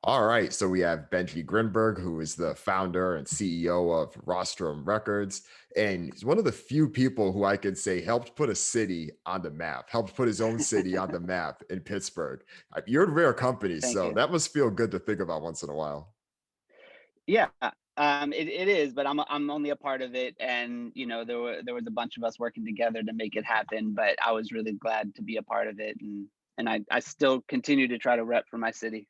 All right, so we have Benjy Grinberg, who is the founder and CEO of Rostrum Records, and he's one of the few people who I could say helped put a city on the map, helped put his own city on the map in Pittsburgh. You're a rare company, Thank so you. that must feel good to think about once in a while. Yeah, it is, but I'm only a part of it, and there was a bunch of us working together to make it happen. But I was really glad to be a part of it, and I still continue to try to rep for my city.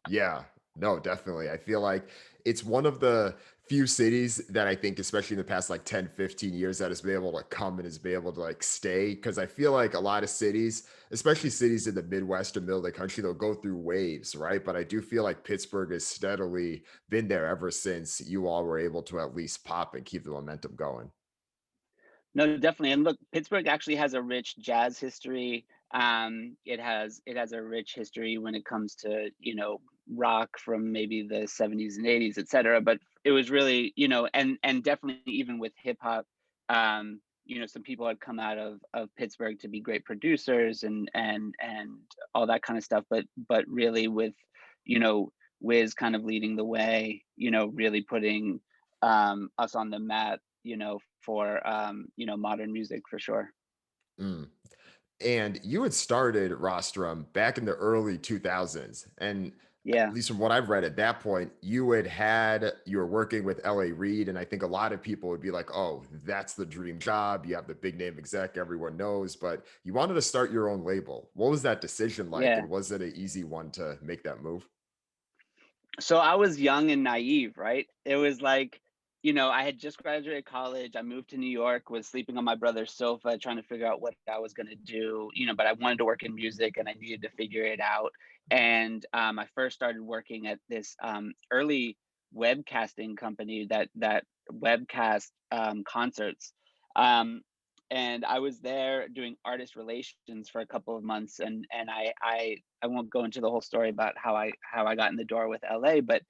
Yeah, no, definitely. I feel like it's one of the few cities that I think, especially in the past like 10, 15 years, that has been able to come and has been able to like stay. Cause I feel like a lot of cities, especially cities in the Midwest and middle of the country, they'll go through waves, right? But I do feel like Pittsburgh has steadily been there ever since you all were able to at least pop and keep the momentum going. No, definitely. And look, Pittsburgh actually has a rich jazz history. It has a rich history when it comes to rock from maybe the 70s and 80s, et cetera. But it was really and definitely even with hip hop, some people had come out of Pittsburgh to be great producers and all that kind of stuff. But really with you know Wiz kind of leading the way, really putting us on the map for modern music for sure. Mm. And you had started Rostrum back in the early 2000s. And at Yeah, least from what I've read at that point, you were working with LA Reid. And I think a lot of people would be like, oh, that's the dream job. You have the big name exec, everyone knows, but you wanted to start your own label. What was that decision like? yeah. And was it an easy one to make that move? So I was young and naive, right? It was like, I had just graduated college. I moved to New York, was sleeping on my brother's sofa, trying to figure out what I was going to do, but I wanted to work in music and I needed to figure it out. And I first started working at this early webcasting company that webcast concerts. Um, and I was there doing artist relations for a couple of months, and I won't go into the whole story about how I got in the door with LA, but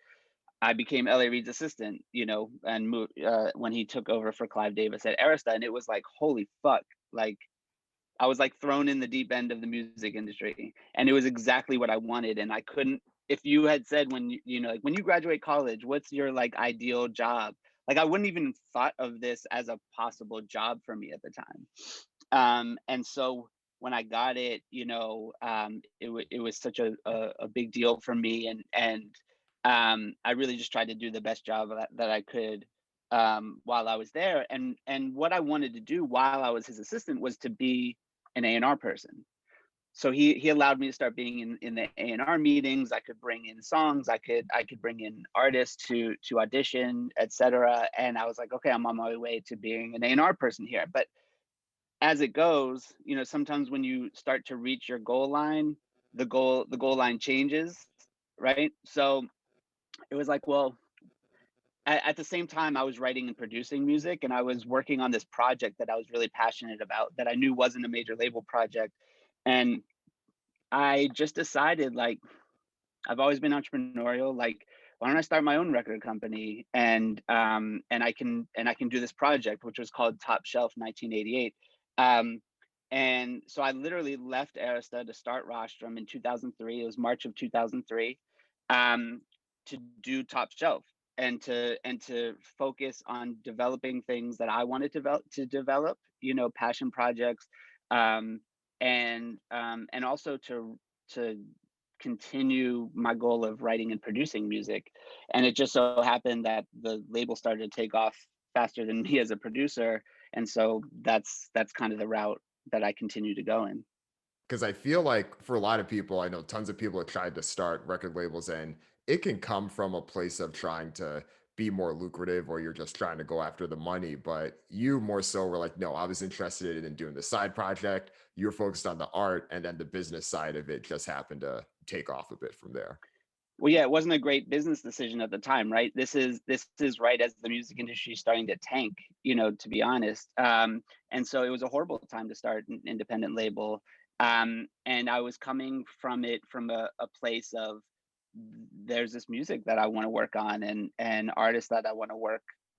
I became LA Reid's assistant, and moved when he took over for Clive Davis at Arista, and it was like, holy fuck, like I was like thrown in the deep end of the music industry, and it was exactly what I wanted, and I couldn't. If you had said when like when you graduate college, what's your like ideal job? Like I wouldn't even thought of this as a possible job for me at the time. And so when I got it, it was such a big deal for me, and I really just tried to do the best job that I could while I was there. And what I wanted to do while I was his assistant was to be an A&R person. So he allowed me to start being in the A&R meetings. I could bring in songs. I could bring in artists to audition, etc. And I was like, okay, I'm on my way to being an A&R person here. But as it goes, sometimes when you start to reach your goal line, the goal line changes, right? So it was like, well, at the same time, I was writing and producing music, and I was working on this project that I was really passionate about, that I knew wasn't a major label project, and I just decided, like, I've always been entrepreneurial. Like, why don't I start my own record company, and I can do this project, which was called Top Shelf 1988. Um, and so I literally left Arista to start Rostrum in 2003. It was March of 2003, um, to do Top Shelf and to focus on developing things that I wanted to develop, passion projects, um, and also to continue my goal of writing and producing music. And it just so happened that the label started to take off faster than me as a producer. And so that's kind of the route that I continue to go in. Because I feel like for a lot of people, I know tons of people have tried to start record labels, and it can come from a place of trying to be more lucrative, or you're just trying to go after the money. But you more so were like, no, I was interested in doing the side project. You're focused on the art, and then the business side of it just happened to take off a bit from there. Well, yeah, it wasn't a great business decision at the time, right? This is right as the music industry is starting to tank, to be honest. And so it was a horrible time to start an independent label. And I was coming from it from a place of, there's this music that I want to work on, and artists that I want to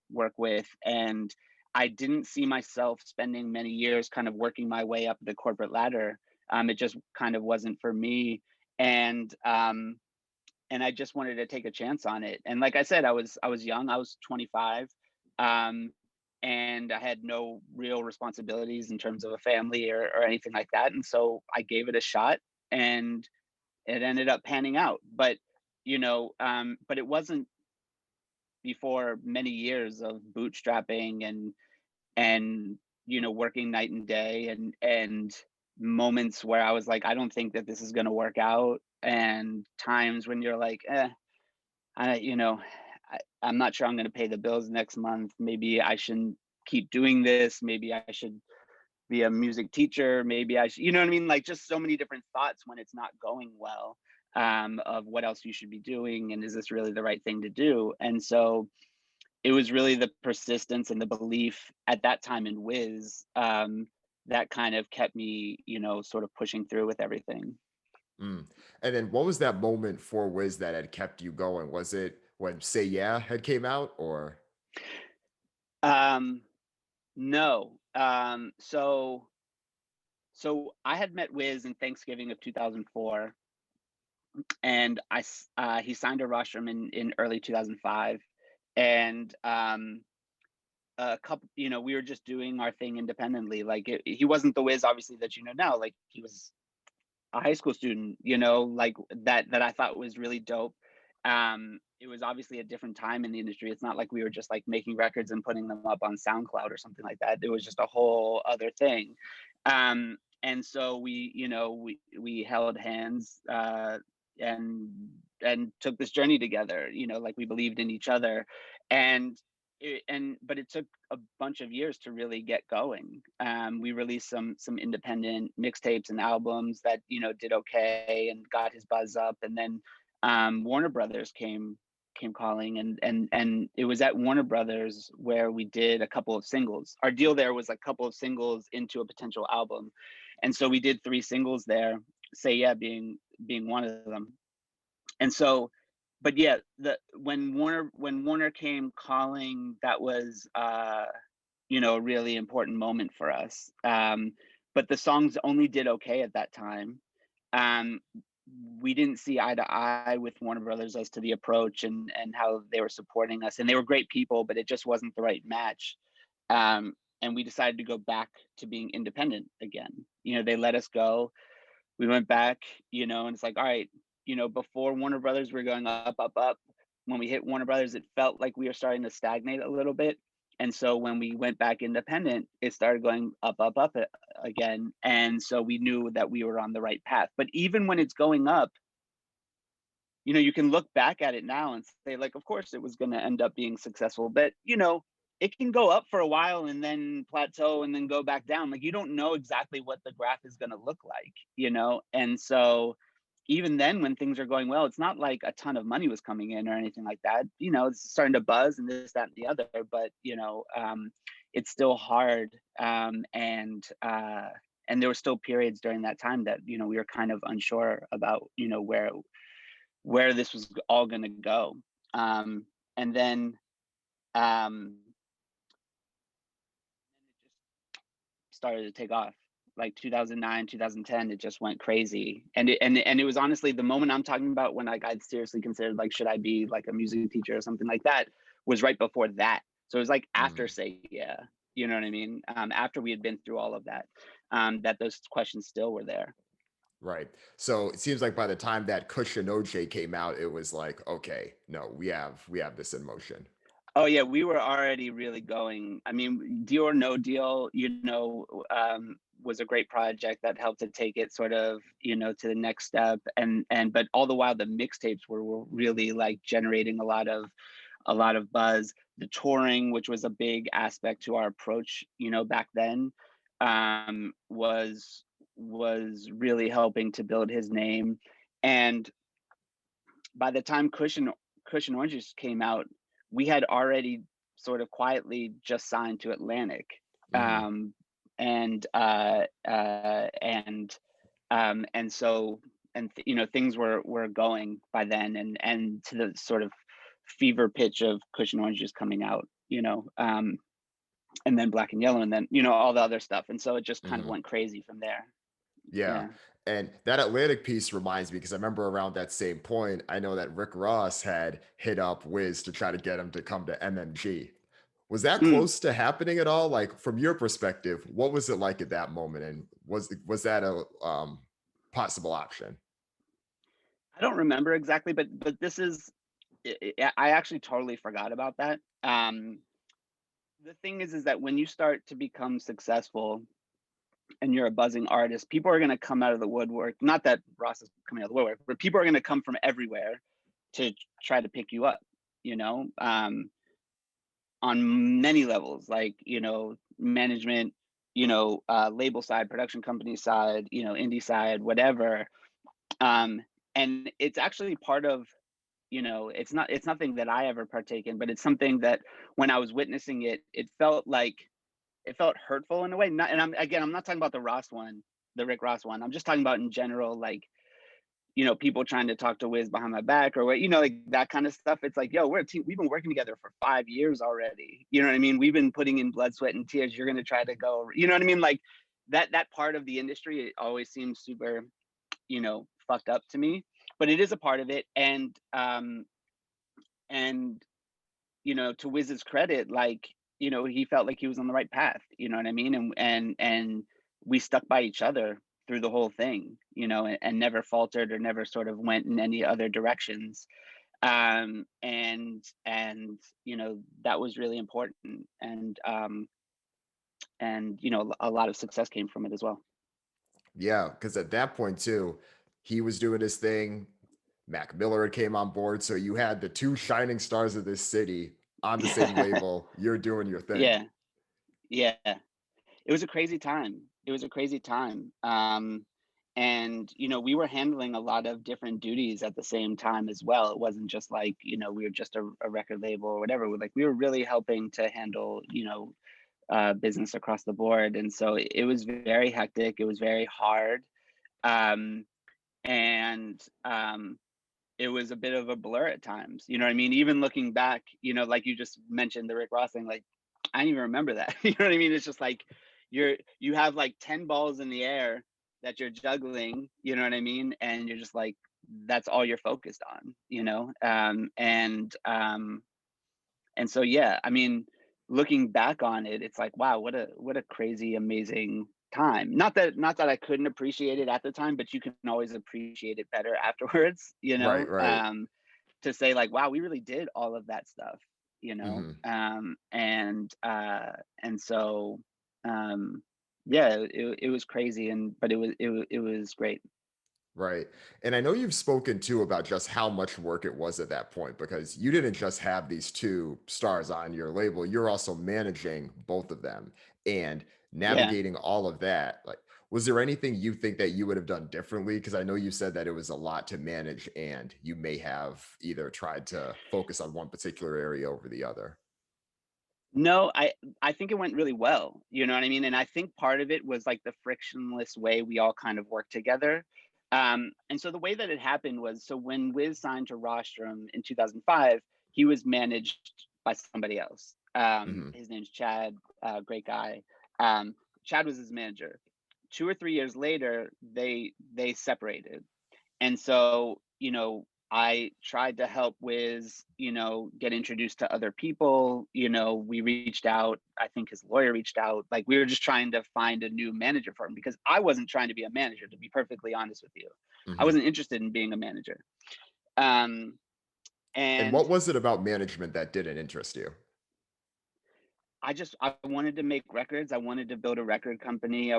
work with. And I didn't see myself spending many years kind of working my way up the corporate ladder. It just kind of wasn't for me. And and I just wanted to take a chance on it. And like I said, I was young. I was 25, um, and I had no real responsibilities in terms of a family or anything like that. And so I gave it a shot, and it ended up panning out. But it wasn't before many years of bootstrapping and working night and day, and moments where I was like, I don't think that this is going to work out, and times when you're like, I you know I'm not sure I'm going to pay the bills next month. Maybe I shouldn't keep doing this. Maybe I should be a music teacher. Maybe I should, you know what I mean? Like, just so many different thoughts when it's not going well, of what else you should be doing, and is this really the right thing to do? And so it was really the persistence and the belief at that time in Wiz, that kind of kept me, sort of pushing through with everything. Mm. And then what was that moment for Wiz that had kept you going? Was it when Say Yeah had came out or? Um, no. So I had met Wiz in Thanksgiving of 2004, and he signed a rostrum in early 2005, and a couple, we were just doing our thing independently. Like, he wasn't the Wiz, obviously, that now. Like, he was a high school student, like that I thought was really dope. It was obviously a different time in the industry. It's not like we were just like making records and putting them up on SoundCloud or something like that. It was just a whole other thing. And so we held hands, and took this journey together. Like, we believed in each other, and but it took a bunch of years to really get going. We released some independent mixtapes and albums that did okay and got his buzz up, and then Warner Brothers came calling, and it was at Warner Brothers where we did a couple of singles. Our deal there was a couple of singles into a potential album, and so we did 3 singles there. Say Yeah being one of them. And so, but yeah, the when Warner came calling, that was a really important moment for us. But the songs only did okay at that time. Um, we didn't see eye to eye with Warner Brothers as to the approach and how they were supporting us, and they were great people, but it just wasn't the right match. And we decided to go back to being independent again. They let us go. We went back, and it's like, all right, before Warner Brothers, we're going up, up, up. When we hit Warner Brothers, it felt like we were starting to stagnate a little bit. And so when we went back independent, it started going up, up, up again. And so we knew that we were on the right path. But even when it's going up, you can look back at it now and say, like, of course it was going to end up being successful. But, it can go up for a while and then plateau and then go back down. Like, you don't know exactly what the graph is going to look like. And so even then, when things are going well, it's not like a ton of money was coming in or anything like that. It's starting to buzz and this, that, and the other, but it's still hard. And there were still periods during that time that, we were kind of unsure about, where this was all going to go. And then, it just started to take off. Like 2009, 2010, it just went crazy. And it was honestly the moment I'm talking about when like I'd seriously considered, like, should I be like a music teacher or something like that, was right before that. So it was like after Mm. Say Yeah, you know what I mean? After we had been through all of that, that those questions still were there. Right. So it seems like by the time that Cushion OJ came out, it was like, okay, no, we have this in motion. Oh yeah, we were already really going. I mean, Deal or No Deal, was a great project that helped to take it sort of, to the next step. And but all the while the mixtapes were really like generating a lot of buzz. The touring, which was a big aspect to our approach, back then, was really helping to build his name. And by the time Cushion Oranges came out, we had already sort of quietly just signed to Atlantic, Mm. um, and so things were going by then, and to the sort of fever pitch of Cushion Oranges coming out, and then Black and Yellow, and then all the other stuff, and so it just kind of Mhm. went crazy from there. Yeah. Yeah. And that Atlantic piece reminds me because I remember around that same point, I know that Rick Ross had hit up Wiz to try to get him to come to MMG. Was that Mm. close to happening at all? Like from your perspective, what was it like at that moment? And was that a possible option? I don't remember exactly, but this is I actually totally forgot about that. The thing is that when you start to become successful and you're a buzzing artist, people are going to come out of the woodwork. Not that Ross is coming out of the woodwork, but people are going to come from everywhere to try to pick you up. You know, on many levels, like management, label side, production company side, indie side, whatever. Um, and it's actually part of it's nothing that I ever partake in, but it's something that when I was witnessing it, it felt hurtful in a way. Not, and I'm not talking about the Rick Ross one. I'm just talking about in general, like, people trying to talk to Wiz behind my back or what, like that kind of stuff. It's like, yo, we're a team. We've been working together for 5 years already. You know what I mean? We've been putting in blood, sweat, and tears. You're gonna try to go, you know what I mean? Like that part of the industry, it always seems super, fucked up to me. But it is a part of it. And to Wiz's credit, like, he felt like he was on the right path, you know what I mean? And we stuck by each other through the whole thing, and never faltered or never sort of went in any other directions. And that was really important. And a lot of success came from it as well. Yeah, because at that point too, he was doing his thing. Mac Miller came on board, so you had the two shining stars of this city on the same label. You're doing your thing. Yeah, yeah. It was a crazy time. It was a crazy time. And we were handling a lot of different duties at the same time as well. It wasn't just like, we were just a record label or whatever. We were really helping to handle, business across the board. And so it was very hectic. It was very hard. Um, and it was a bit of a blur at times. You know what I mean? Even looking back, like you just mentioned the Rick Ross thing, like I didn't even remember that. You know what I mean? It's just like you have like 10 balls in the air that you're juggling, you know what I mean? And you're just like, that's all you're focused on, and so yeah, I mean, looking back on it, it's like, wow, what a crazy, amazing time. Not that I couldn't appreciate it at the time, but you can always appreciate it better afterwards, Right, right. to say like, wow, we really did all of that stuff, Mhm. and so yeah, it was crazy, but it was great. Right. And I know you've spoken too about just how much work it was at that point because you didn't just have these two stars on your label, you're also managing both of them and Yeah. navigating all of that. Like, was there anything you think that you would have done differently? Because I know you said that it was a lot to manage and you may have either tried to focus on one particular area over the other. No, I think it went really well, you know what I mean? And I think part of it was like the frictionless way we all kind of worked together. And so the way that it happened was, so when Wiz signed to Rostrum in 2005, he was managed by somebody else. Mhm. His name's Chad, great guy. Chad was his manager. 2 or 3 years later, they separated. And so, I tried to help Wiz, get introduced to other people. We reached out. I think his lawyer reached out. Like we were just trying to find a new manager for him because I wasn't trying to be a manager, to be perfectly honest with you. I Mhm. wasn't interested in being a manager. Um, And and what was it about management that didn't interest you? I wanted to make records. I wanted to build a record company.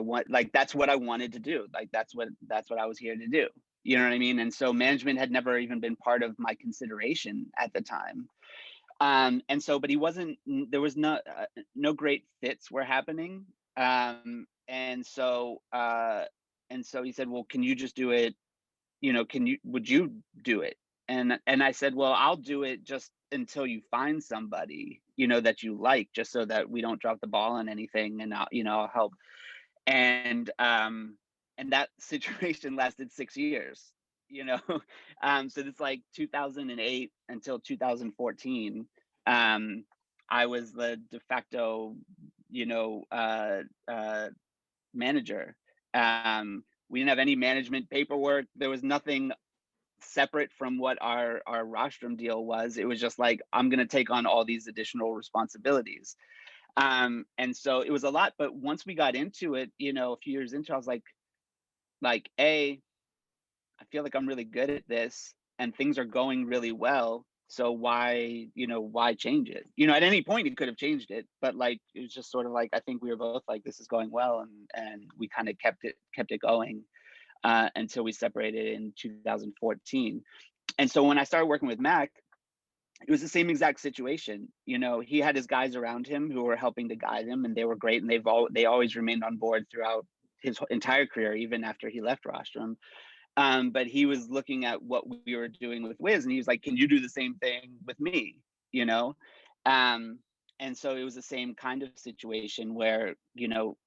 That's what I wanted to do. Like that's what I was here to do. You know what I mean? And so management had never even been part of my consideration at the time. And so, but he wasn't. There was no great fits were happening. And so he said, "Well, can you just do it? Would you do it?" And I said, "Well, I'll do it just until you find somebody, that you like, just so that we don't drop the ball on anything, and I'll help." And that situation lasted 6 years. You know, so it's like 2008 until 2014. Um, I was the de facto, you know, uh, uh, manager. We didn't have any management paperwork. There was nothing separate from what our rostrum deal was. It was just like, I'm going to take on all these additional responsibilities. And so it was a lot. But once we got into it, a few years into, I was like, I feel like I'm really good at this and things are going really well. So why change it? At any point it could have changed it, but like it was just sort of like I think we were both like this is going well, and we kind of kept it going until we separated in 2014. And so when I started working with Mac, it was the same exact situation. He had his guys around him who were helping to guide him, and they were great, and they always remained on board throughout his entire career, even after he left Rostrum. But he was looking at what we were doing with Wiz, and he was like, "Can you do the same thing with me?" You know, and so it was the same kind of situation where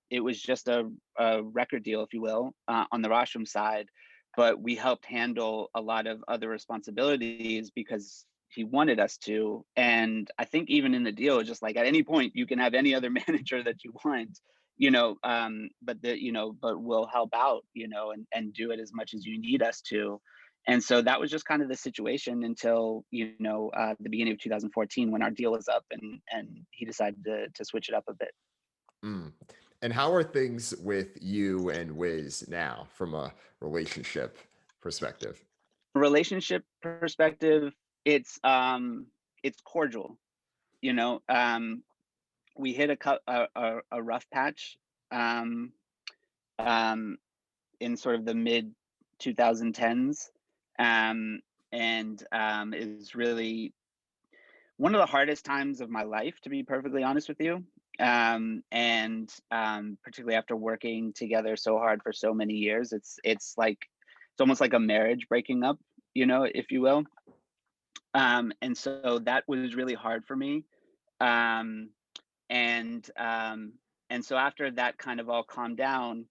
it was just a record deal, if you will, on the Rostrum side, but we helped handle a lot of other responsibilities because he wanted us to. And I think even in the deal, just like at any point you can have any other manager that you want, but we'll help out, and do it as much as you need us to. And so that was just kind of the situation until, the beginning of 2014 when our deal was up, and he decided to switch it up a bit. Mm. And how are things with you and Wiz now from a relationship perspective? Relationship perspective, it's cordial, you know. We hit a rough patch, um, um, in sort of the mid 2010s, and it was really one of the hardest times of my life, to be perfectly honest with you. And particularly after working together so hard for so many years, it's almost like a marriage breaking up, if you will. And so that was really hard for me. Um, and and so after that kind of all calmed down,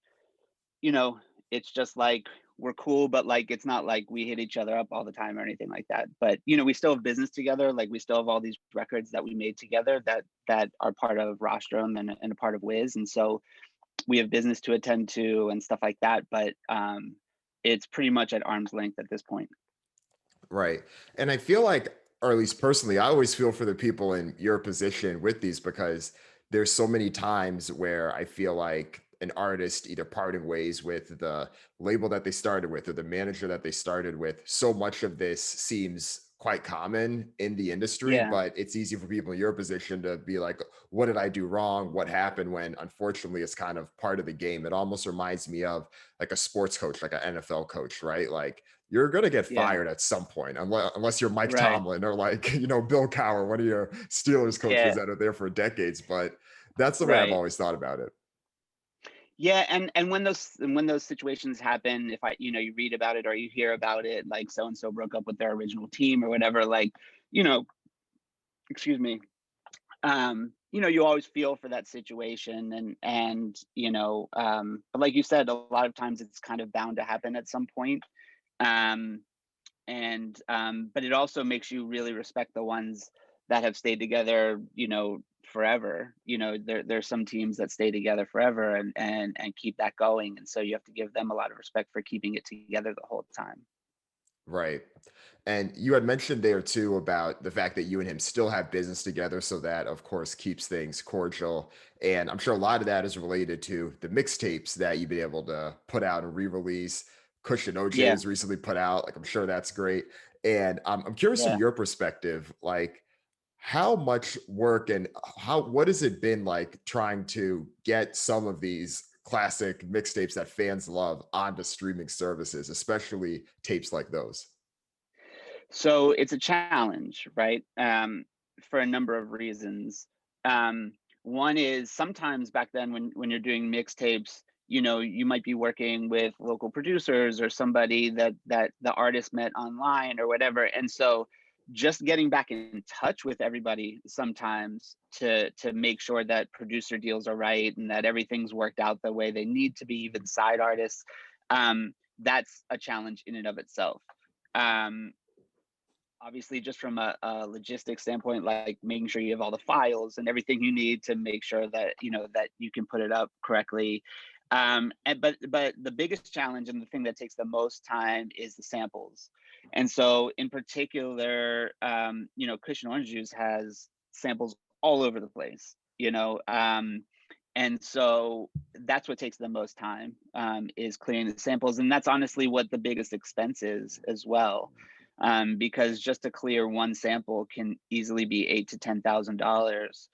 you know, it's just like we're cool, but like it's not like we hit each other up all the time or anything like that. But we still have business together. Like we still have all these records that we made together that are part of Rostrum and a part of Wiz. And so we have business to attend to and stuff like that. But it's pretty much at arm's length at this point. Right. And I feel like, or at least personally, I always feel for the people in your position with these because there's so many times where I feel like an artist either parting ways with the label that they started with or the manager that they started with. So much of this seems quite common in the industry, Yeah, but it's easy for people in your position to be like, what did I do wrong? What happened? When unfortunately it's kind of part of the game. It almost reminds me of like a sports coach, like an NFL coach, right? Like you're going to get yeah, fired at some point, unless you're Mike right. Tomlin or like, Bill Cowher, one of your Steelers coaches Yeah, that are there for decades. But that's the way I've right. always thought about it. Yeah, and when those situations happen, if you read about it or you hear about it, like so and so broke up with their original team or whatever, like, you know, excuse me, you always feel for that situation, and but like you said, a lot of times it's kind of bound to happen at some point. Um, and But it also makes you really respect the ones that have stayed together, forever. There's some teams that stay together forever and keep that going, and so you have to give them a lot of respect for keeping it together the whole time. Right. And you had mentioned there too about the fact that you and him still have business together. So that, of course, keeps things cordial. And I'm sure a lot of that is related to the mixtapes that you've been able to put out and re release. Cushion OJ Yeah, has recently put out. Like, I'm sure that's great. And I'm curious from yeah. your perspective, like, how much work and what has it been like trying to get some of these classic mixtapes that fans love onto streaming services, especially tapes like those? So it's a challenge, right? For a number of reasons. Um, One is sometimes back then when you're doing mixtapes, you might be working with local producers or somebody that the artist met online or whatever. And so just getting back in touch with everybody sometimes to make sure that producer deals are right and that everything's worked out the way they need to be, even side artists, that's a challenge in and of itself. Um, Obviously, just from a logistics standpoint, like making sure you have all the files and everything you need to make sure that that you can put it up correctly. But the biggest challenge and the thing that takes the most time is the samples. And so in particular, Cushion Orange Juice has samples all over the place, and so that's what takes the most time, is clearing the samples. And that's honestly what the biggest expense is as well. Because just to clear one sample can easily be $8,000 to $10,000.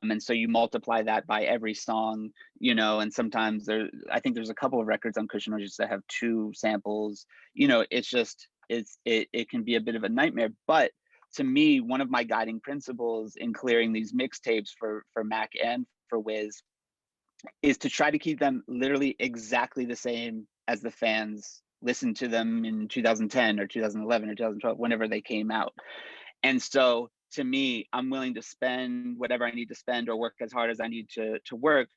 And so you multiply that by every song, and sometimes I think there's a couple of records on Cushion Oranges that have 2 samples. It can be a bit of a nightmare. But to me, one of my guiding principles in clearing these mixtapes for Mac and for Wiz is to try to keep them literally exactly the same as the fans listened to them in 2010 or 2011 or 2012, whenever they came out. And so to me, I'm willing to spend whatever I need to spend or work as hard as I need to work,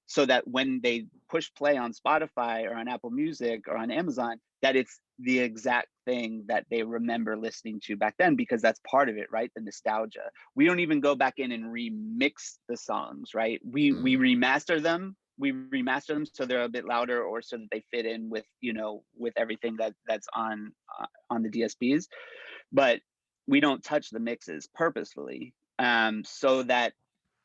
so that when they push play on Spotify or on Apple Music or on Amazon, that it's the exact thing that they remember listening to back then, because that's part of it, right? The nostalgia. We don't even go back in and remix the songs, right? We remaster them. We remaster them so they're a bit louder, or so that they fit in with with everything that's on the DSPs. But we don't touch the mixes purposefully, so that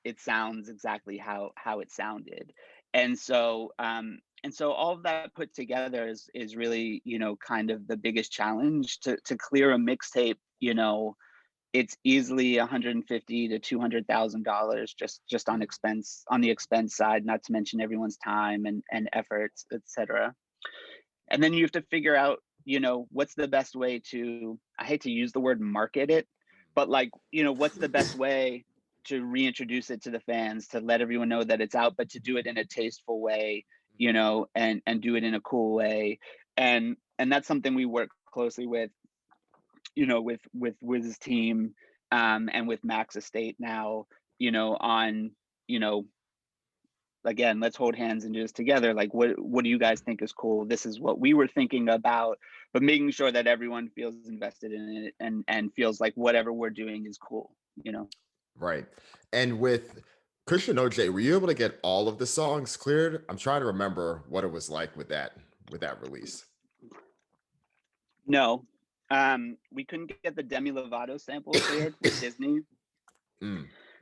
it sounds exactly how it sounded. And so all of that put together is really kind of the biggest challenge to clear a mixtape. It's easily $150,000 to $200,000 just on the expense side, not to mention everyone's time and efforts, etc. And then you have to figure out what's the best way to, I hate to use the word market it, but what's the best way to reintroduce it to the fans, to let everyone know that it's out, but to do it in a tasteful way, and do it in a cool way. And that's something we work closely with, with Wiz's team, and with Mac's estate now, on, again, let's hold hands and do this together. Like, what do you guys think is cool? This is what we were thinking about, but making sure that everyone feels invested in it and feels like whatever we're doing is cool, Right. And with Christian OJ, were you able to get all of the songs cleared? I'm trying to remember what it was like with that release. No, we couldn't get the Demi Lovato sample cleared with Disney.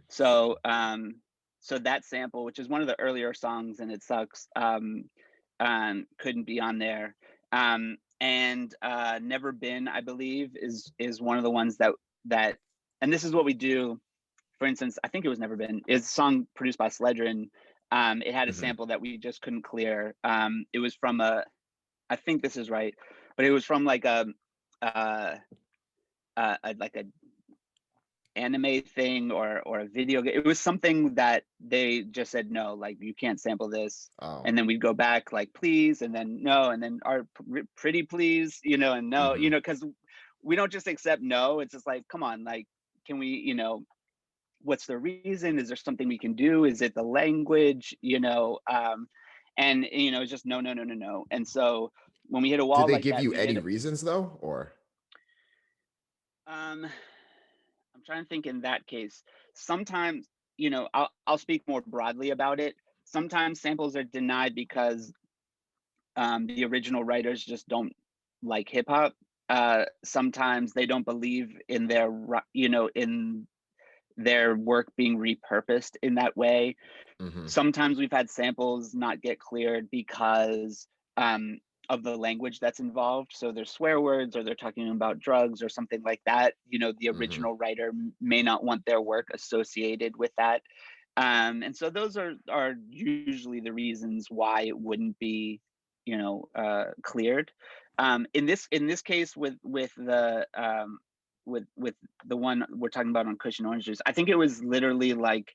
So that sample, which is one of the earlier songs, and it sucks, couldn't be on there. And Never Been, I believe, is one of the ones that, and this is what we do. For instance, I think it was Never Been, is a song produced by Sledgerin. It had a sample that we just couldn't clear. It was from I think this is right, but it was from like a anime thing or a video game. It was something that they just said, no, like, you can't sample this. Oh. And then we'd go back like, please, and then no, and then our pretty please, and no, because we don't just accept no. It's just like, come on, like, can we, what's the reason? Is there something we can do? Is it the language? And it's just no. And so when we hit a wall, did they like give that, you any reasons though, or? I'm trying to think. In that case, sometimes, I'll speak more broadly about it. Sometimes samples are denied because the original writers just don't like hip hop. Sometimes they don't believe in their, in their work being repurposed in that way. Sometimes we've had samples not get cleared because of the language that's involved. So there's swear words, or they're talking about drugs or something like that. The original writer may not want their work associated with that. And so those are usually the reasons why it wouldn't be, cleared. In this case with the with the one we're talking about on Cushion Orange Juice, I think it was literally like,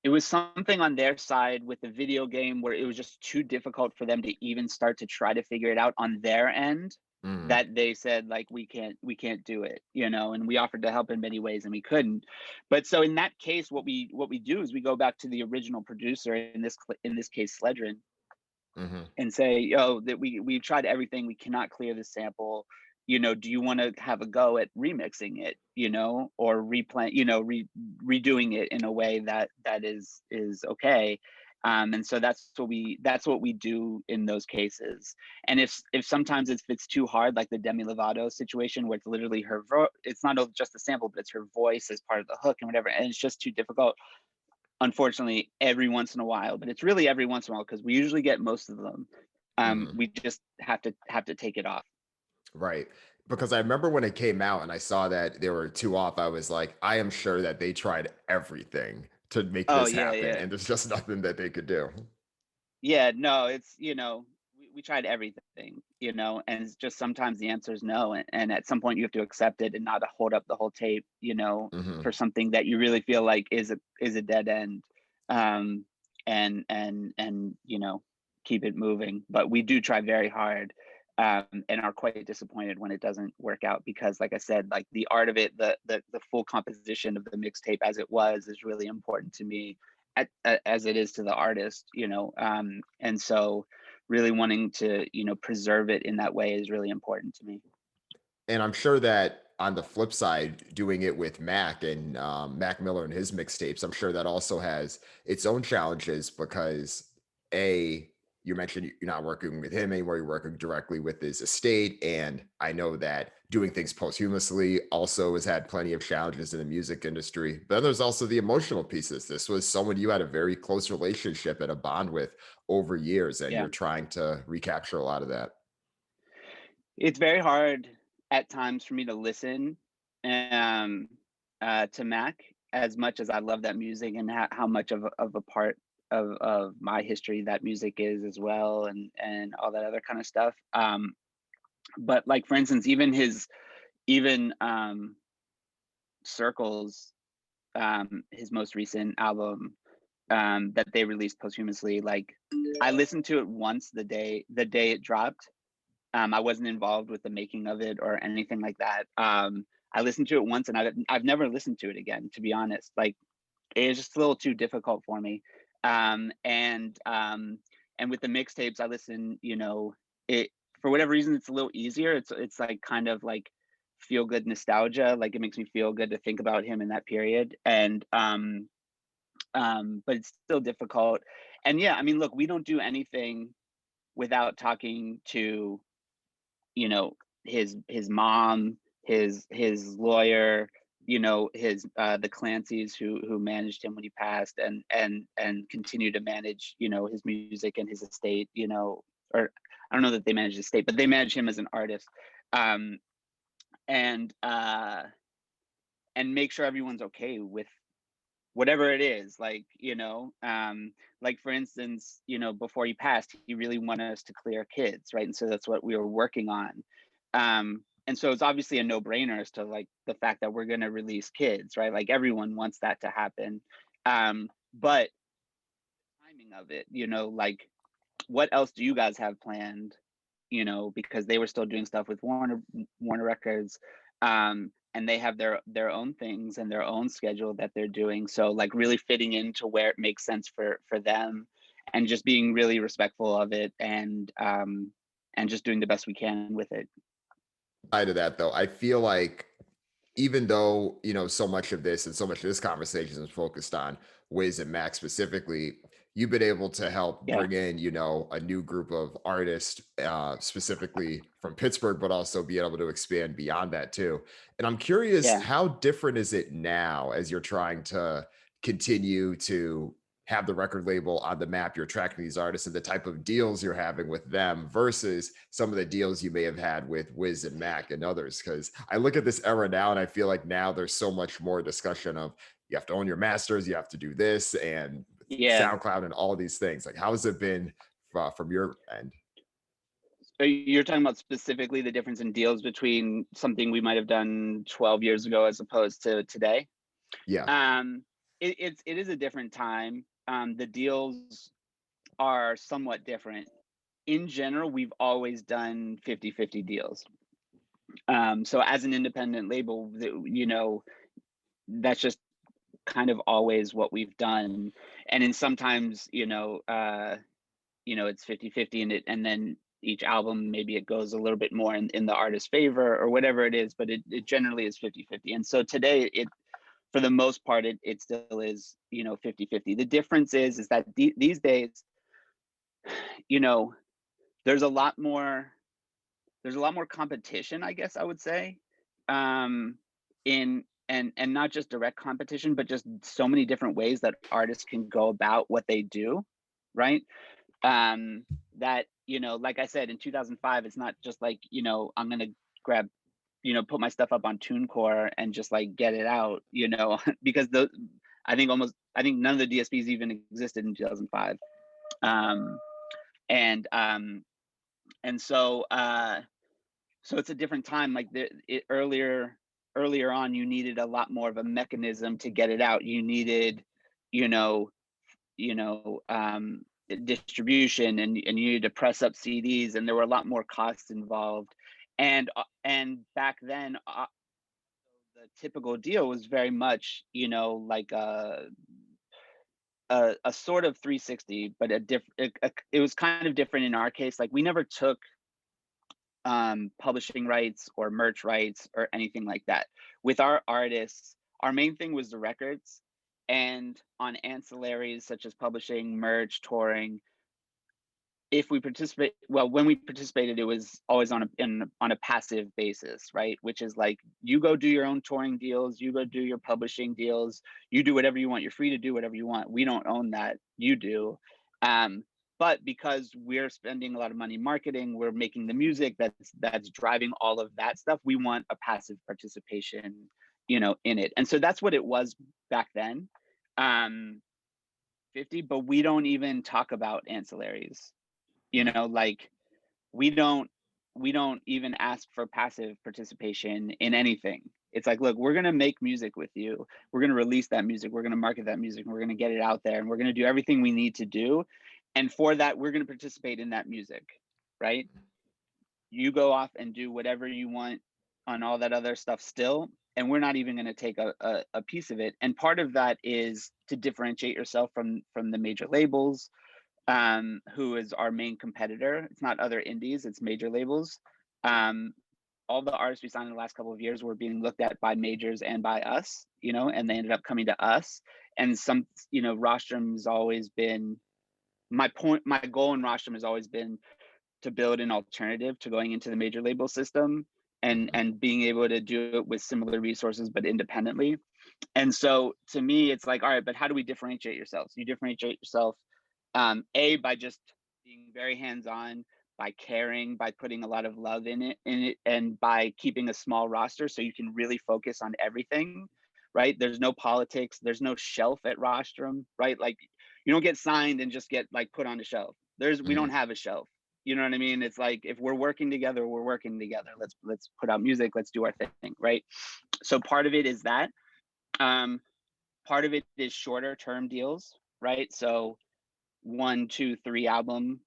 it was something on their side with the video game where it was just too difficult for them to even start to try to figure it out on their end, that they said, like, we can't do it, and we offered to help in many ways and we couldn't. But so in that case, what we do is we go back to the original producer, in this case Sledgerin, and say, yo, that we've tried everything, we cannot clear the sample. Do you want to have a go at remixing it, or redoing it in a way that is okay? And so that's what we do in those cases. And if sometimes if it's too hard, like the Demi Lovato situation, where it's literally it's not just a sample, but it's her voice as part of the hook and whatever, and it's just too difficult. Unfortunately, every once in a while, but it's really every once in a while because we usually get most of them. Mhm. We just have to take it off. Right. Because I remember when it came out and I saw that there were 2 off, I was like, I am sure that they tried everything to make Oh this yeah, happen, yeah. and there's just nothing that they could do. Yeah, no, it's, we tried everything, and it's just sometimes the answer is no. And at some point you have to accept it and not hold up the whole tape, Mhm. for something that you really feel like is a dead end. Um, and keep it moving. But we do try very hard, and are quite disappointed when it doesn't work out because, like I said, like the art of it, the full composition of the mixtape as it was is really important to me as it is to the artist, and so really wanting to preserve it in that way is really important to me. And I'm sure that on the flip side, doing it with Mac and Mac Miller and his mixtapes, I'm sure that also has its own challenges because a you mentioned you're not working with him anymore, you're working directly with his estate. And I know that doing things posthumously also has had plenty of challenges in the music industry. But then there's also the emotional pieces. This was someone you had a very close relationship and a bond with over years, and Yeah, you're trying to recapture a lot of that. it's very hard at times for me to listen, um to Mac, as much as I love that music and how much of a part of my history that music is as well, and all that other kind of stuff. But like, for instance, even Circles, his most recent album, that they released posthumously, like, I listened to it once the day it dropped. I wasn't involved with the making of it or anything like that. I listened to it once, and I've never listened to it again, to be honest. Like, it's just a little too difficult for me. Um, and um, and with the mixtapes, I listen. It, for whatever reason, it's a little easier. It's like kind of like feel good nostalgia. Like, it makes me feel good to think about him in that period. But it's still difficult. And yeah, I mean, look, we don't do anything without talking to his mom, his lawyer, his the Clancys who managed him when he passed, and continue to manage his music and his estate, or I don't know that they manage his estate, but they manage him as an artist. um and uh and make sure everyone's okay with whatever it is, like, for instance, before he passed, he really wanted us to clear kids, right? And so that's what we were working on. And so it's obviously a no-brainer as to, like, the fact that we're going to release kids, right? Like, everyone wants that to happen. But timing of it, like, what else do you guys have planned? Because they were still doing stuff with Warner Records, and they have their own things and their own schedule that they're doing. So, like, really fitting into where it makes sense for them, and just being really respectful of it, and just doing the best we can with it. Side of that though, I feel like even though so much of this and so much of this conversation is focused on Wiz and Max specifically, you've been able to help Yeah, bring in a new group of artists, specifically from Pittsburgh, but also be able to expand beyond that too. And I'm curious, yeah. how different is it now as you're trying to continue to have the record label on the map, you're tracking these artists and the type of deals you're having with them versus some of the deals you may have had with Wiz and Mac and others? Because I look at this era now and I feel like now there's so much more discussion of you have to own your masters, you have to do this, and Yeah. SoundCloud and all these things. Like, how has it been from your end? You're talking about specifically the difference in deals between something we might have done 12 years ago as opposed to today. Yeah. It is a different time. The deals are somewhat different. In general, we've always done 50-50 deals. So as an independent label, that's just kind of always what we've done. And then sometimes, it's 50-50, and then each album, maybe it goes a little bit more in the artist's favor or whatever it is, but it generally is 50-50. And so today for the most part, it still is, 50-50. The difference is that these days, you know, there's a lot more competition, I guess I would say, um, in and not just direct competition, but just so many different ways that artists can go about what they do, right? That, like I said, in 2005, it's not just like, I'm gonna grab, put my stuff up on TuneCore and just like get it out, because I think none of the DSPs even existed in 2005. Um, and and so so it's a different time. Like earlier on, you needed a lot more of a mechanism to get it out. You needed, you know, you know, um, distribution, and you needed to press up CDs, and there were a lot more costs involved. And back then, the typical deal was very much, like a sort of 360, but it was kind of different in our case. Like we never took publishing rights or merch rights or anything like that. With our artists, our main thing was the records, and on ancillaries such as publishing, merch, touring. If we participate, well, when we participated, it was always on a passive basis, right? Which is like, you go do your own touring deals, you go do your publishing deals, you do whatever you want. You're free to do whatever you want. We don't own that. You do. Um, but because we're spending a lot of money marketing, we're making the music that's driving all of that stuff. We want a passive participation, in it. And so that's what it was back then. 50, but we don't even talk about ancillaries. Like we don't even ask for passive participation in anything. It's like, look, we're going to make music with you, we're going to release that music, we're going to market that music, and we're going to get it out there, and we're going to do everything we need to do, and for that we're going to participate in that music, right? You go off and do whatever you want on all that other stuff still, and we're not even going to take a piece of it. And part of that is to differentiate yourself from the major labels, who is our main competitor. It's not other indies, it's major labels. All the artists we signed in the last couple of years were being looked at by majors and by us, and they ended up coming to us. And Rostrum has always been my goal in Rostrum has always been to build an alternative to going into the major label system, and being able to do it with similar resources but independently. And so to me, it's like, all right, but how do we differentiate yourselves? You differentiate yourself, by just being very hands-on, by caring, by putting a lot of love in it, and by keeping a small roster so you can really focus on everything, right? There's no politics, there's no shelf at Rostrum, right? Like you don't get signed and just get like put on the shelf. We don't have a shelf. You know what I mean? It's like, if we're working together, we're working together. Let's put out music, let's do our thing, right? So part of it is that. Part of it is shorter term deals, right? So 1, 2, 3 albums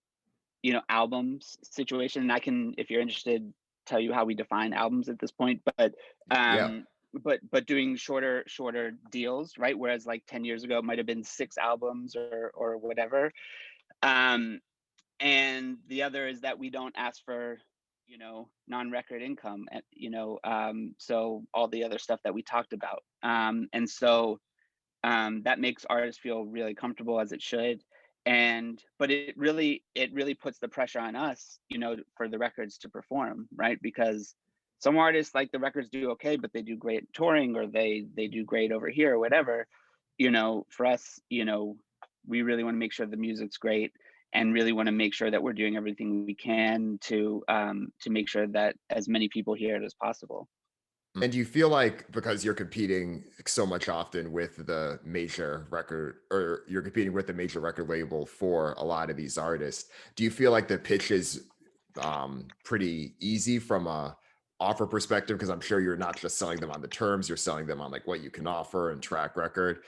situation. And I can, if you're interested, tell you how we define albums at this point. But Yeah. but doing shorter deals, right? Whereas like 10 years ago it might have been 6 albums or whatever. And the other is that we don't ask for, non-record income, so all the other stuff that we talked about. And so that makes artists feel really comfortable, as it should. But it really puts the pressure on us, for the records to perform, right? Because some artists, like, the records do okay, but they do great touring, or they do great over here or whatever. For us, we really want to make sure the music's great, and really want to make sure that we're doing everything we can to make sure that as many people hear it as possible. And do you feel like, because you're competing so much often with the major record, or you're competing with the major record label for a lot of these artists, do you feel like the pitch is pretty easy from a offer perspective? Because I'm sure you're not just selling them on the terms, you're selling them on like what you can offer and track record.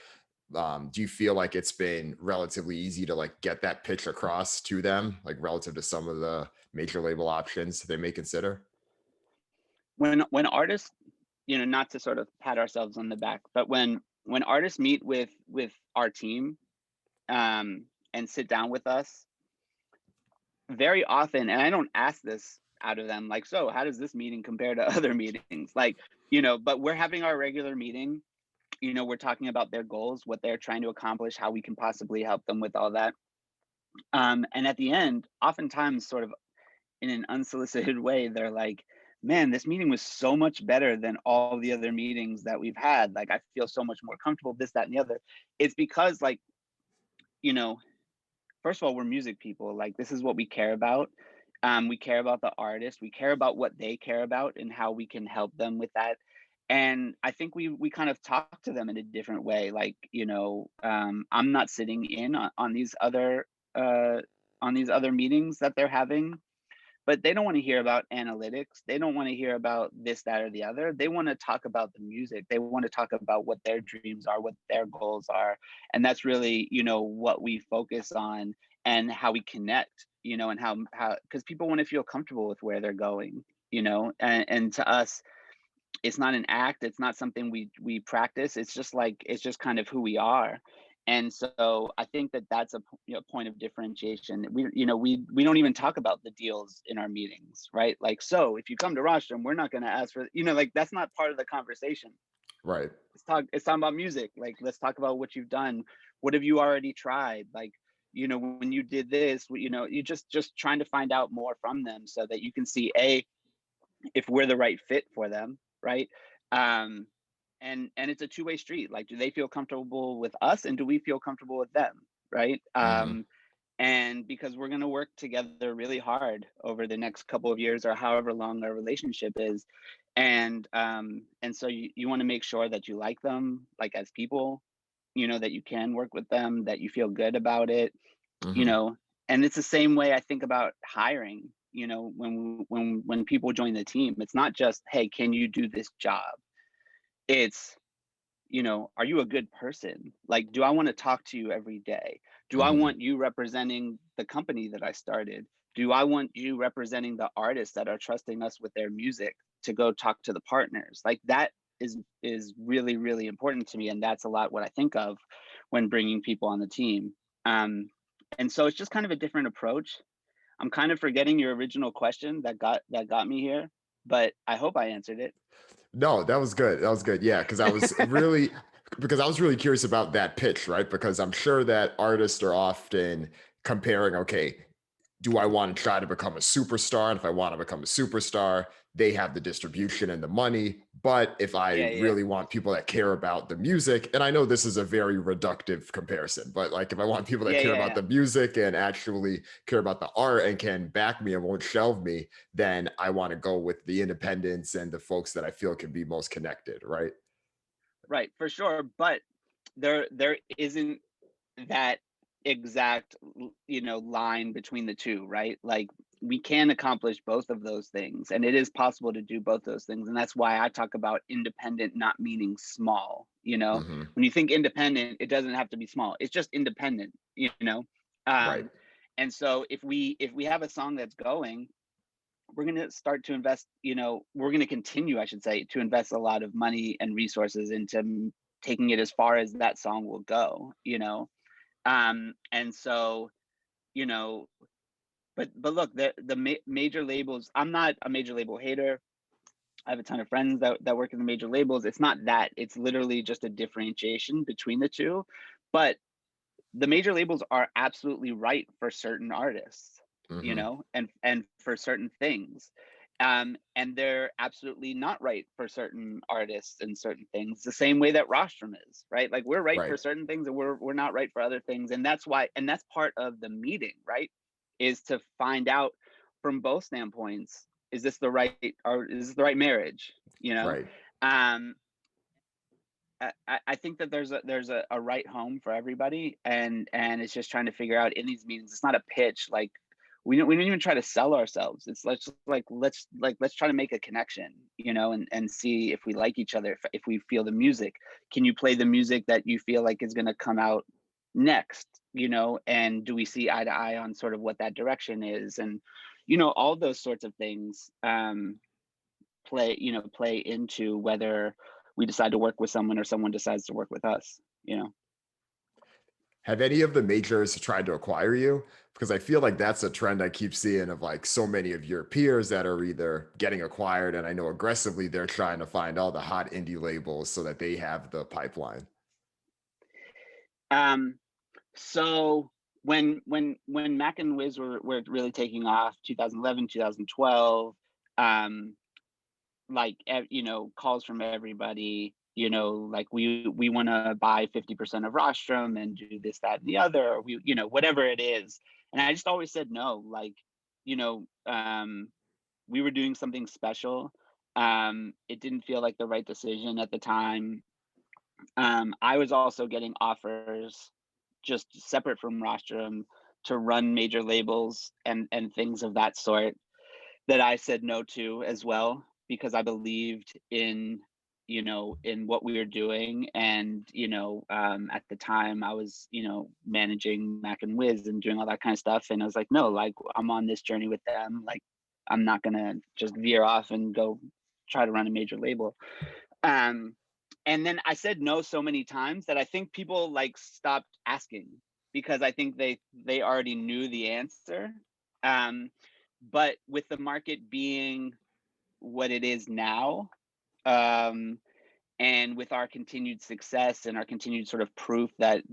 Do you feel like it's been relatively easy to like get that pitch across to them, like relative to some of the major label options they may consider? When artists, not to sort of pat ourselves on the back, but when artists meet with our team, and sit down with us, very often, and I don't ask this out of them, like, so how does this meeting compare to other meetings? Like, but we're having our regular meeting, we're talking about their goals, what they're trying to accomplish, how we can possibly help them with all that. And at the end, oftentimes, sort of in an unsolicited way, they're like, man, this meeting was so much better than all the other meetings that we've had. Like, I feel so much more comfortable, this, that, and the other. It's because, like, you know, first of all, we're music people. Like, this is what we care about. We care about the artist. We care about what they care about and how we can help them with that. And I think we kind of talk to them in a different way. Like, I'm not sitting in uh, on these other meetings that they're having, but they don't want to hear about analytics. They don't want to hear about this, that, or the other. They want to talk about the music. They want to talk about what their dreams are, what their goals are. And that's really, what we focus on, and how we connect, and how, because people want to feel comfortable with where they're going, and to us, it's not an act, it's not something we practice, it's just kind of who we are. And so I think that that's a point of differentiation. We don't even talk about the deals in our meetings, right? Like, so if you come to Rostrum, we're not going to ask for, like, that's not part of the conversation. Right. It's talking about music. Like, let's talk about what you've done. What have you already tried? Like, when you did this, you just trying to find out more from them, so that you can see, if we're the right fit for them, right? Um, and it's a two-way street. Like, do they feel comfortable with us, and do we feel comfortable with them, right? Hmm. And because we're going to work together really hard over the next couple of years, or however long our relationship is, and so you want to make sure that you like them, like, as people, that you can work with them, that you feel good about it, you Hmm. know and it's the same way I think about hiring. When people join the team, it's not just, hey, can you do this job? It's, are you a good person? Like, do I want to talk to you every day? Do I Hmm. want you representing the company that I started? Do I want you representing the artists that are trusting us with their music to go talk to the partners? Like, that is really, really important to me, and that's a lot what I think of when bringing people on the team. Um and so it's just kind of a different approach. I'm kind of forgetting your original question that got me here, but I hope I answered it. No, that was good. That was good. Yeah, because I was really curious about that pitch, right? Because I'm sure that artists are often comparing, okay, do I want to try to become a superstar? And if I want to become a superstar, they have the distribution and the money. But if I Yeah, yeah, really want people that care about the music, and I know this is a very reductive comparison, but like if I want people that yeah, care yeah, about yeah. the music and actually care about the art and can back me and won't shelve me, then I want to go with the independents and the folks that I feel can be most connected, right? Right, for sure. But there isn't that exact line between the two, right? Like, we can accomplish both of those things, and it is possible to do both those things. And that's why I talk about independent not meaning small. Hmm. When you think independent, it doesn't have to be small, it's just independent. Right. um and so if we have a song that's going, we're going to start to invest, we're going to continue, I should say, to invest a lot of money and resources into taking it as far as that song will go. And so, you know but look, major labels, I'm not a major label hater. I have a ton of friends that work in the major labels. It's not that, it's literally just a differentiation between the two. But the major labels are absolutely right for certain artists, Hmm. and for certain things. And they're absolutely not right for certain artists and certain things, the same way that Rostrum is, right? Like, we're right for Right. certain things, and we're not right for other things. And that's why, and that's part of the meeting, right? Is to find out from both standpoints, is this the right, or is this the right marriage? Right. Um, I think that there's a right home for everybody, and it's just trying to figure out in these meetings. It's not a pitch. Like, we don't even try to sell ourselves. It's let's try to make a connection, and see if we like each other. If we feel the music, can you play the music that you feel like is going to come out next? And do we see eye to eye on sort of what that direction is? And all those sorts of things. Play into whether we decide to work with someone or someone decides to work with us. Have any of the majors tried to acquire you? Because I feel like that's a trend I keep seeing of like so many of your peers that are either getting acquired, and I know aggressively they're trying to find all the hot indie labels so that they have the pipeline. Um, so when Mac and Wiz were really taking off, 2011, 2012, um, like you know, calls from everybody, you know, like we want to buy 50% of Rostrum and do this, that, and the other, or we, you know, whatever it is. And I just always said no, like, you know, we were doing something special. It didn't feel like the right decision at the time. I was also getting offers just separate from Rostrum to run major labels and things of that sort that I said no to as well, because I believed in, you know, in what we were doing. And, you know, at the time I was, you know, managing Mac and Wiz and doing all that kind of stuff. And I was like, no, like I'm on this journey with them. Like I'm not gonna just veer off and go try to run a major label. Um, and then I said no so many times that I think people like stopped asking, because I think they already knew the answer. Um, but with the market being what it is now, um, and with our continued success and our continued sort of proof that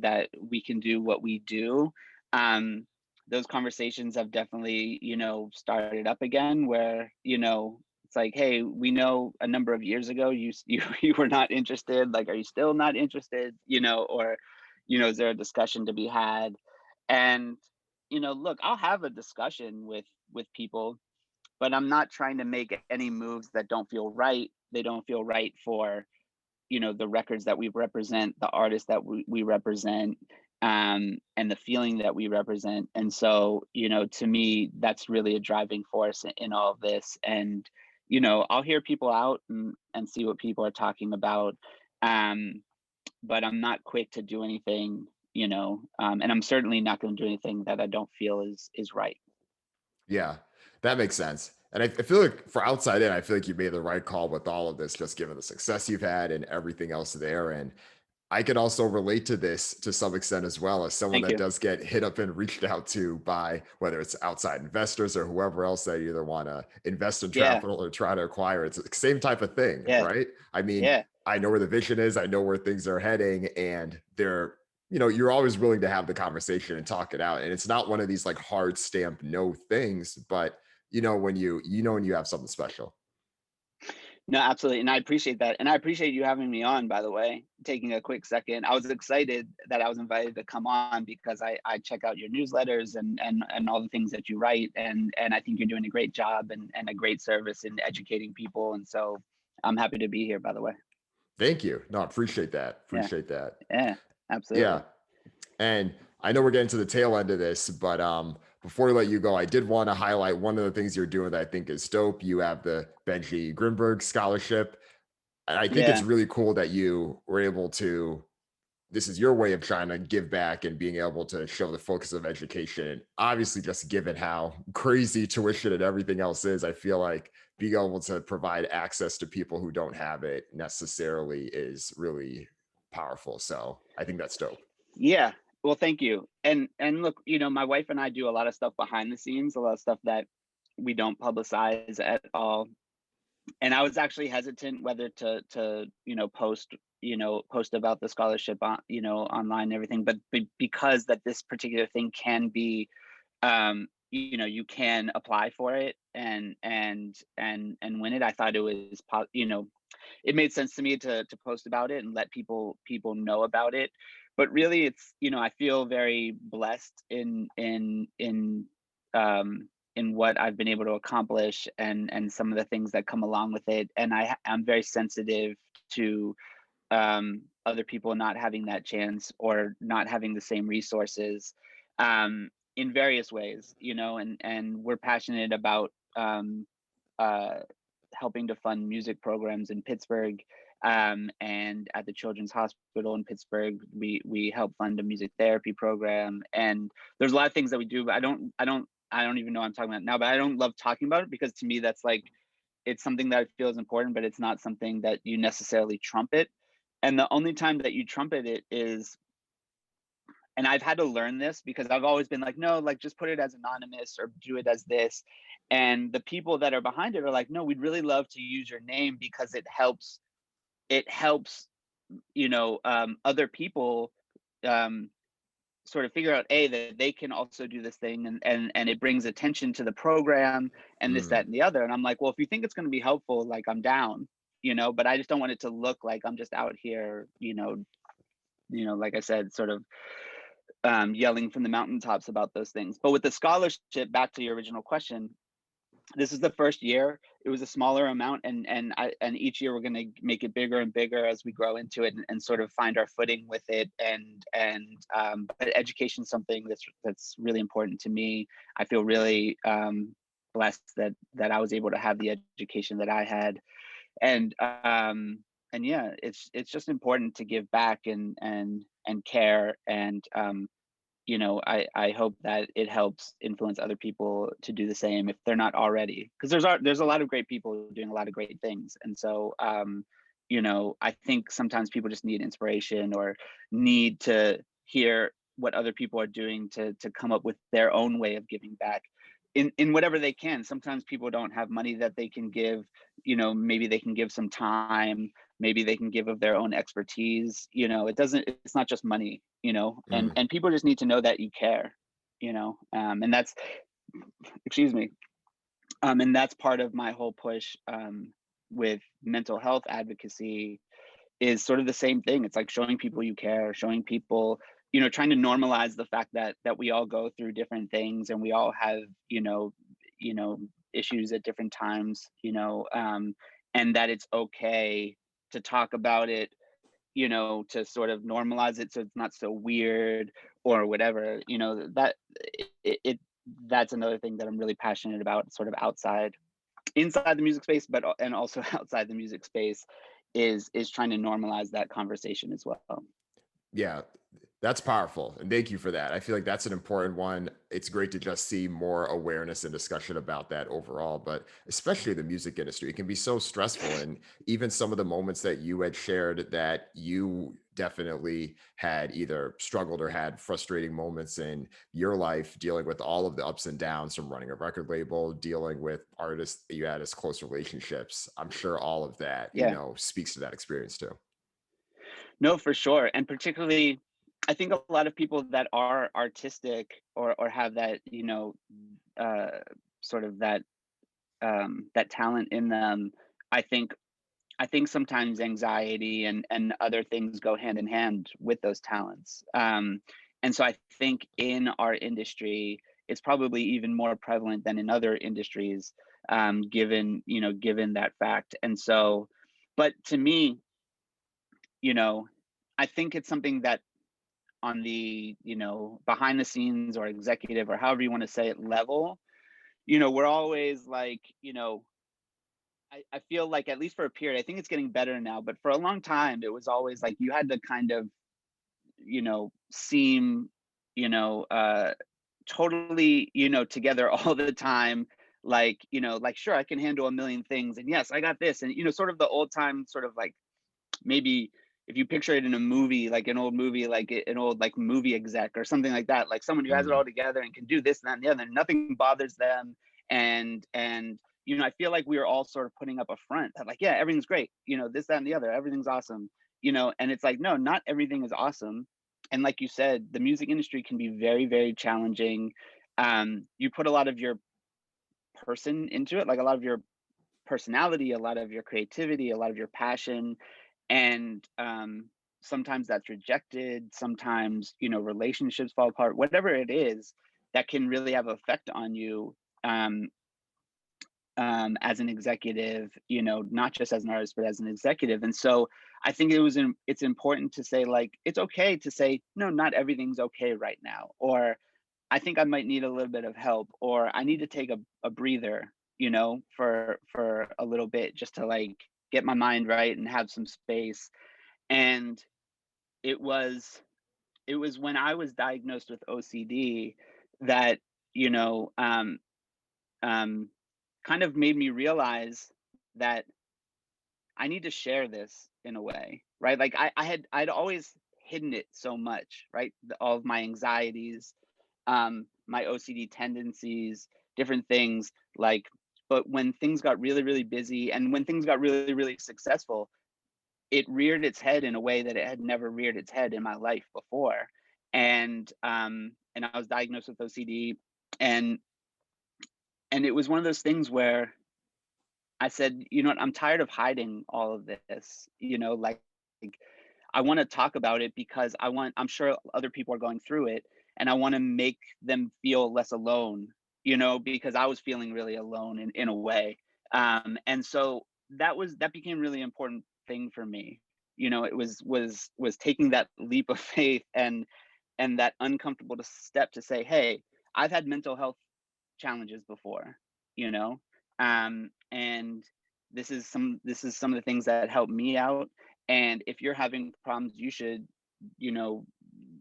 we can do what we do, um, those conversations have definitely, you know, started up again, where, you know, it's like, hey, we know a number of years ago you were not interested, like are you still not interested, you know, or, you know, is there a discussion to be had? And, you know, look, I'll have a discussion with people, but I'm not trying to make any moves that don't feel right. They don't feel right for, you know, the records that we represent, the artists that we represent, and the feeling that we represent. And so, you know, to me, that's really a driving force in all of this. And, you know, I'll hear people out and see what people are talking about. Um, but I'm not quick to do anything, you know, and I'm certainly not going to do anything that I don't feel is right. Yeah, that makes sense. And I feel like for outside in, I feel like you made the right call with all of this, just given the success you've had and everything else there. And I could also relate to this to some extent as well, as someone Thank that you. does get hit up and reached out to by whether it's outside investors or whoever else that either want to invest in Yeah. Trapital or try to acquire. It's the same type of thing, Yeah. right? I mean, Yeah. I know where the vision is, I know where things are heading, and they're, you know, you're always willing to have the conversation and talk it out. And it's not one of these like hard stamp no things, but you know when you know when you have something special. No, absolutely. And I appreciate that. And I appreciate you having me on, by the way, taking a quick second. I was excited that I was invited to come on, because I check out your newsletters and all the things that you write. And I think you're doing a great job and a great service in educating people. And so I'm happy to be here, by the way. Thank you. No, appreciate that. Yeah. Appreciate that. Yeah. Yeah. Absolutely. And I know we're getting to the tail end of this, but before we let you go, I did want to highlight one of the things you're doing that I think is dope. You have the Benjy Grinberg scholarship. And I think it's Yeah. really cool that you were able to, this is your way of trying to give back and being able to show the focus of education. Obviously, just given how crazy tuition and everything else is, I feel like being able to provide access to people who don't have it necessarily is really powerful. So I think that's dope. Yeah. Well, thank you. And look, you know, my wife and I do a lot of stuff behind the scenes, a lot of stuff that we don't publicize at all. And I was actually hesitant whether to you know, post about the scholarship on, you know, online and everything, but because that this particular thing can be, you know, you can apply for it and win it. I thought it was you know, it made sense to me to post about it and let people know about it. But really, it's, you know, I feel very blessed in what I've been able to accomplish and some of the things that come along with it. And I'm very sensitive to other people not having that chance or not having the same resources, in various ways, you know. And we're passionate about uh, helping to fund music programs in Pittsburgh. And at the Children's Hospital in Pittsburgh, we help fund a music therapy program. And there's a lot of things that we do, but I don't even know what I'm talking about now. But I don't love talking about it, because to me that's like, it's something that I feel is important, but it's not something that you necessarily trumpet. And the only time that you trumpet it is And I've had to learn this because I've always been like, no, like just put it as anonymous or do it as this. And the people that are behind it are like, no, we'd really love to use your name because it helps, other people um, sort of figure out that they can also do this thing, and it brings attention to the program and this, Mm, that, and the other. And I'm like, well, if you think it's going to be helpful, like I'm down, but I just don't want it to look like I'm just out here, like I said, sort of yelling from the mountaintops about those things. But with the scholarship, back to your original question, this is the first year. It was a smaller amount, and each year we're going to make it bigger and bigger as we grow into it, and sort of find our footing with it. But education is something that's really important to me. I feel really blessed that I was able to have the education that I had, and yeah, it's just important to give back and care, and I hope that it helps influence other people to do the same if they're not already, because there's a lot of great people doing a lot of great things. And so I think sometimes people just need inspiration or need to hear what other people are doing to come up with their own way of giving back in whatever they can. Sometimes people don't have money that they can give, maybe they can give some time, maybe they can give of their own expertise. It's not just money, and mm. people just need to know that you care, and that's, excuse me, and that's part of my whole push with mental health advocacy, is sort of the same thing. It's like showing people you care, showing people, trying to normalize the fact that we all go through different things, and we all have, you know, issues at different times, and that it's okay to talk about it, to sort of normalize it so it's not so weird or whatever, that it that's another thing that I'm really passionate about, sort of inside the music space, and also outside the music space, is trying to normalize that conversation as well. Yeah, that's powerful. And thank you for that. I feel like that's an important one. It's great to just see more awareness and discussion about that overall, but especially the music industry. It can be so stressful. And even some of the moments that you had shared that you definitely had either struggled or had frustrating moments in your life dealing with all of the ups and downs from running a record label, dealing with artists that you had as close relationships. I'm sure all of that, Yeah. speaks to that experience too. No, for sure. And particularly, I think a lot of people that are artistic, or have that, uh, sort of that talent in them, I think I think sometimes anxiety and other things go hand in hand with those talents. And so I think in our industry, it's probably even more prevalent than in other industries, given that fact. And so, but to me, you know, I think it's something that on the, behind the scenes or executive or however you want to say it level, we're always like, I feel like, at least for a period, I think it's getting better now, but for a long time, it was always like you had to kind of, seem, you know, uh, totally, together all the time. Like, sure, I can handle a million things. And yes, I got this. And, sort of the old time, sort of like, maybe if you picture it in a movie, like an old movie, like an old like movie exec or something like that, like someone who has it Mm, all together and can do this and that and the other, nothing bothers them. And I feel like we are all sort of putting up a front that, like, yeah, everything's great, this, that, and the other, everything's awesome, and it's like, no, not everything is awesome. And like you said, the music industry can be very, very challenging. You put a lot of your person into it, like a lot of your personality, a lot of your creativity, a lot of your passion, and sometimes that's rejected. Sometimes, relationships fall apart. Whatever it is, that can really have an effect on you, um, as an executive. Not just as an artist, but as an executive. And so, I think it's important to say, like, it's okay to say no. Not everything's okay right now, or I think I might need a little bit of help, or I need to take a breather, for a little bit, just to like get my mind right and have some space. And it was it was when I was diagnosed with OCD that, you know, um, kind of made me realize that I need to share this in a way, right? Like I'd always hidden it so much, right? All of my anxieties, my OCD tendencies, different things like, but when things got really, really busy and when things got really, really successful, it reared its head in a way that it had never reared its head in my life before. And I was diagnosed with OCD, and and it was one of those things where I said, you know what, I'm tired of hiding all of this, like I want to talk about it because I'm sure other people are going through it, and I want to make them feel less alone, because I was feeling really alone in a way. And so that became really important thing for me. It was taking that leap of faith and that uncomfortable step to say, hey, I've had mental health challenges before, you know, and this is some of the things that help me out. And if you're having problems, you know,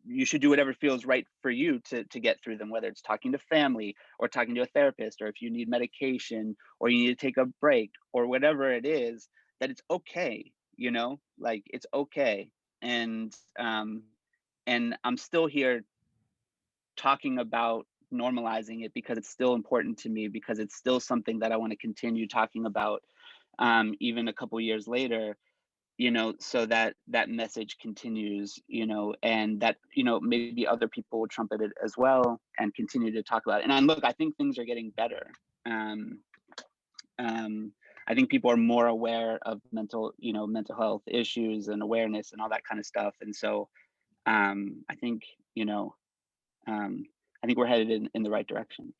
you should do whatever feels right for you to get through them, whether it's talking to family or talking to a therapist, or if you need medication or you need to take a break or whatever it is, that it's okay, like it's okay. And and I'm still here talking about normalizing it because it's still important to me, because it's still something that I want to continue talking about, even a couple years later, so that that message continues, and that, maybe other people will trumpet it as well and continue to talk about it. And look, I think things are getting better. Um, I think people are more aware of mental health issues and awareness and all that kind of stuff. And so I think, um, I think we're headed in the right direction.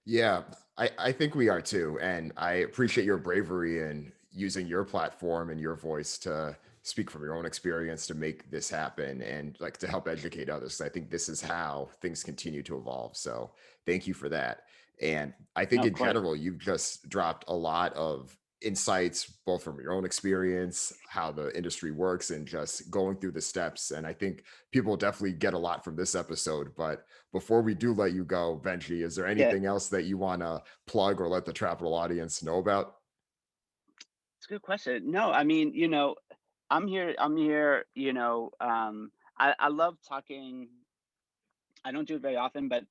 Yeah, I think we are too. And I appreciate your bravery in using your platform and your voice to speak from your own experience to make this happen and like to help educate others. I think this is how things continue to evolve. So thank you for that. And I think No, of in course. general, you've just dropped a lot of insights, both from your own experience, how the industry works, and just going through the steps. And I think people definitely get a lot from this episode. But before we do let you go, Benji, is there Yeah, anything else that you want to plug or let the Trapital audience know about? it's a good question. No, I mean, I'm here, I love talking. I don't do it very often, but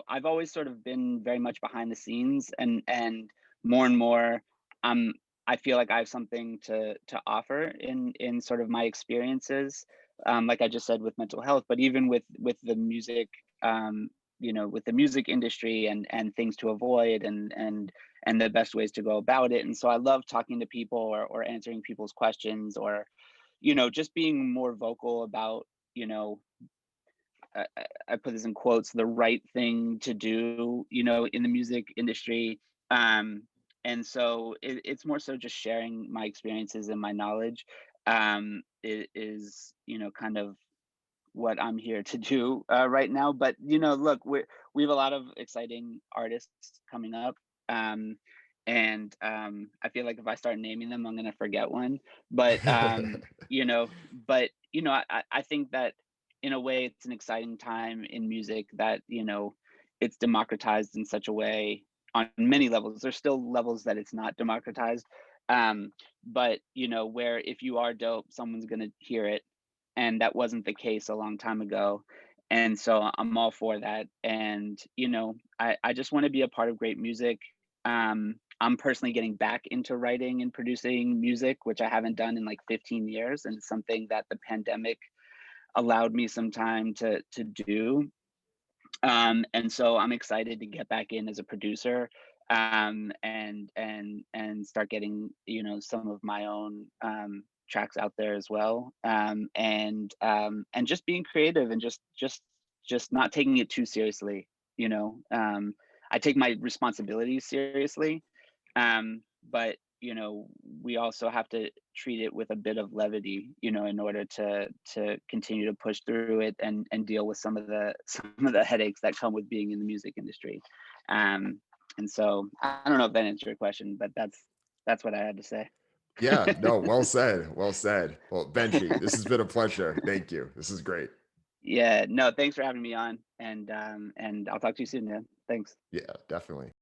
I've always sort of been very much behind the scenes, and more and more, um, I feel like I have something to offer in sort of my experiences, like I just said with mental health, but even with the music, with the music industry and things to avoid and the best ways to go about it. And so I love talking to people or answering people's questions, or just being more vocal about, you know I put this in quotes, the right thing to do, in the music industry. Um, and so it's more so just sharing my experiences and my knowledge. It is, kind of what I'm here to do right now. But look, we have a lot of exciting artists coming up. Um, and I feel like if I start naming them, I'm gonna forget one. But I think that in a way it's an exciting time in music, that it's democratized in such a way on many levels. There's still levels that it's not democratized. But where if you are dope, someone's gonna hear it, and that wasn't the case a long time ago. And so I'm all for that. And I just want to be a part of great music. I'm personally getting back into writing and producing music, which I haven't done in like 15 years, and it's something that the pandemic allowed me some time to do. And so I'm excited to get back in as a producer, and start getting some of my own tracks out there as well, and just being creative, and just not taking it too seriously. I take my responsibilities seriously, but we also have to treat it with a bit of levity, in order to continue to push through it and deal with some of the some of the headaches that come with being in the music industry. And so I don't know if that answered your question, but that's what I had to say. Yeah, no, well said. Well said. Well, Benji, this has been a pleasure. Thank you. This is great. Yeah, no, thanks for having me on, and I'll talk to you soon, man. Thanks. Yeah, definitely.